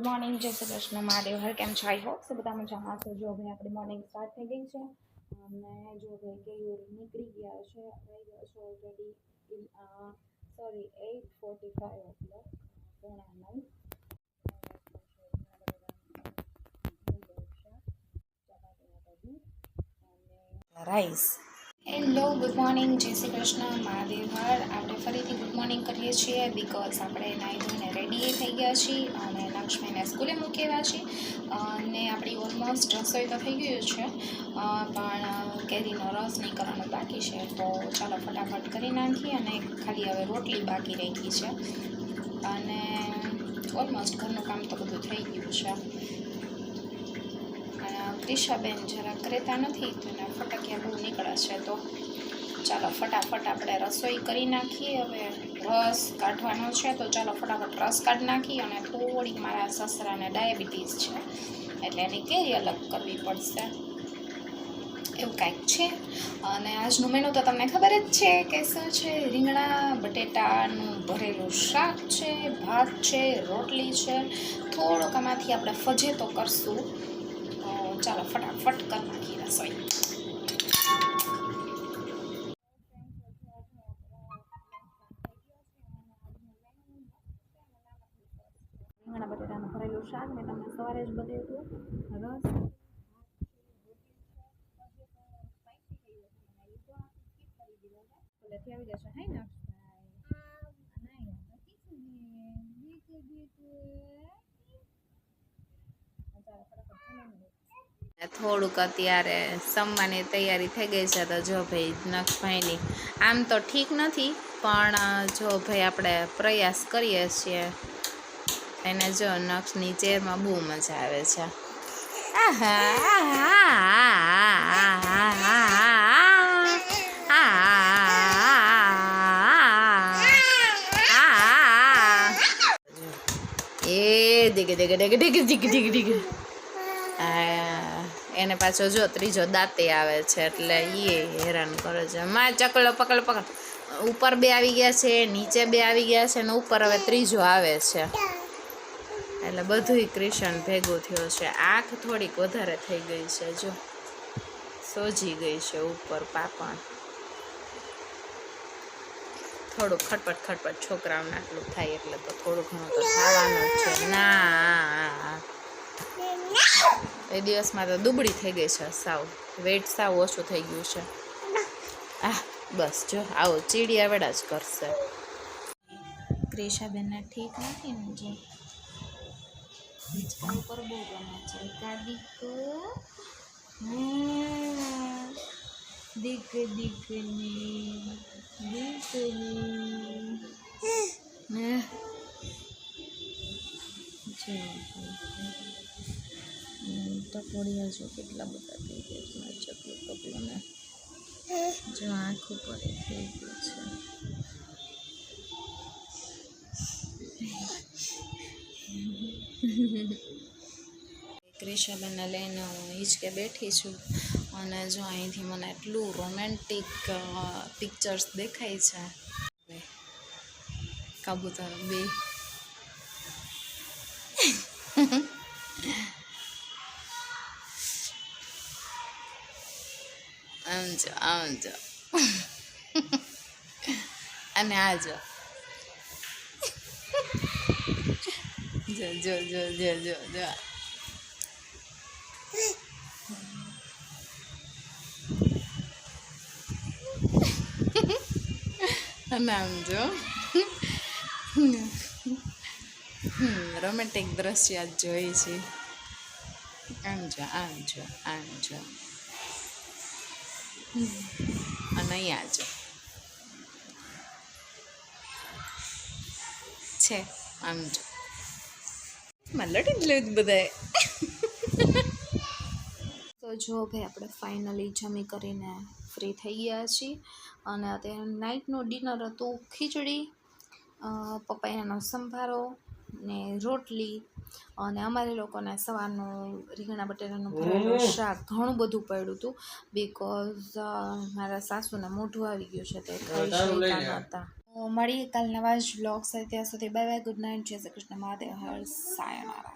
Good morning, જય શ્રી કૃષ્ણ, મહાદેવ હર. કેમ છો? આઈ હોપ સો બધા મજામાં છો. જો ભાઈ આપણી મોર્નિંગ સ્ટાર્ટ થઈ ગઈ છે અને જો ભાઈ કેયુર નીકળી ગયા છે. થઈ ગયો છે ઓલરેડી સોરી 8:45 o'clock, પોણા 9 રાઈસ. હેલો, ગુડ મોર્નિંગ, જય શ્રી કૃષ્ણ, મહાદેવ હર. આપણે ફરીથી ગુડ મોર્નિંગ કરીએ છીએ બિકોઝ આપણે નાહી ધોઈને રેડી થઈ ગયા છીએ અને લક્ષ્મીને સ્કૂલે મૂકી આવ્યા છીએ અને આપણી ઓલમોસ્ટ રસોઈ તો થઈ ગયું છે પણ કેરીનો રસ નહીં કરવાનો બાકી છે. તો ચાલો ફટાફટ કરી નાખીએ અને ખાલી હવે રોટલી બાકી રહી ગઈ છે અને ઓલમોસ્ટ ઘરનું કામ તો બધું થઈ ગયું છે. ક્રિશાબેન જરા કરેતા નથી તો એના ફટાકિયા બહુ નીકળે છે. તો ચાલો ફટાફટ આપણે રસોઈ કરી નાખીએ. હવે રસ કાઢવાનો છે તો ચાલો ફટાફટ રસ કાઢી નાખીએ અને થોડીક મારા સસરાને ડાયાબિટીસ છે એટલે એની કેરી અલગ કરવી પડશે એવું કાંઈક છે. અને આજનું મેનુ તો તમને ખબર જ છે કે શું છે. રીંગણા બટેટાનું ભરેલું શાક છે, ભાત છે, રોટલી છે, થોડોક આમાંથી આપણે ફજેતો કરશું. ચાલો ફટાફટ કરી નાખીએ રસોઈ. રીંગણા બટેટાનું ભરેલું શાક મેં તમને સવારે જ બતાવ્યું હતું. રસ આવી જશે. હાઈ ના થોડુંક અત્યારે જમવાની તૈયારી થઈ ગઈ છે. તો જો ભાઈ નક્ષભાઈની આમ તો ઠીક નથી પણ જો ભાઈ આપણે પ્રયાસ કરીએ છીએ એને જો નક્ષની ચેરમાં બહુ મજા આવે છે. એ દીગે દીગે દીગે દીગે દીગે દીગે દીગે એને પાછો જો ત્રીજો દાંતે આવે છે એટલે એ હેરાન કરે છે. માં ચકલો પકડ પકડ. ઉપર બે આવી ગયા છે, નીચે બે આવી ગયા છે ને ઉપર હવે ત્રીજો આવે છે એટલે બધુંય ક્રિશન ભેગું થયો છે. આંખ થોડીક વધારે થઈ ગઈ છે, જો સોજી ગઈ છે ઉપર પાપણ. થોડુંક ખટપટ ખટપટ છોકરાઓને આટલું થાય એટલે તો થોડું ઘણું તો થવાનું જ છે. ના એ દિવસમાં તો દુબળી થઈ ગઈ છે, સાવ વેટ સાવ ઓછું થઈ ગયું છે. બસ જો આવો ચીડિયા વેડા જ કરશે. ક્રિશાબેનને ઠીક નથી ને જો હિંચકા ઉપર બહુ ગમે છે. કાદીક દીક દીકની દીકની ટકોડિયા જો કેટલા બધા થઈ ગયા છે. ચકલું પકલું ને જો આંખ ઉપર થઈ ગયું છે. ક્રિશાબેનને લઈને હું હિંચકે બેઠી છું અને જો અહીંથી મને એટલું રોમેન્ટિક પિક્ચર્સ દેખાય છે. કબૂતર બે આમ જો આમ જો અને આ જો જો જો જો જો જો જો અને આમ જો રોમેન્ટિક દ્રશ્ય જોઈ છે. આમ જો આમ જો આમ જો અને અહીંયા જો છે આમ જો લડી જ લેવું બધાએ. તો જો ભાઈ આપણે ફાઇનલી જમી કરીને ફ્રી થઈ ગયા છીએ અને અત્યારે નાઇટનું ડિનર હતું ખીચડી, પપૈયાનો સંભારો ને રોટલી અને અમારે લોકોને સવારનું રીંગણા બટેટાનું ભરેલું શાક ઘણું બધું પડ્યું હતું બિકોઝ મારા સાસુને મોઢું આવી ગયું છે તે ખાઈ શકતા નહોતા. મળીએ કાલ નવા જ વ્લોગ સાથે. ત્યાં સુધી બાય બાય, ગુડ નાઇટ, જય શ્રી કૃષ્ણ, મહાદેવ હર, સાયનારા.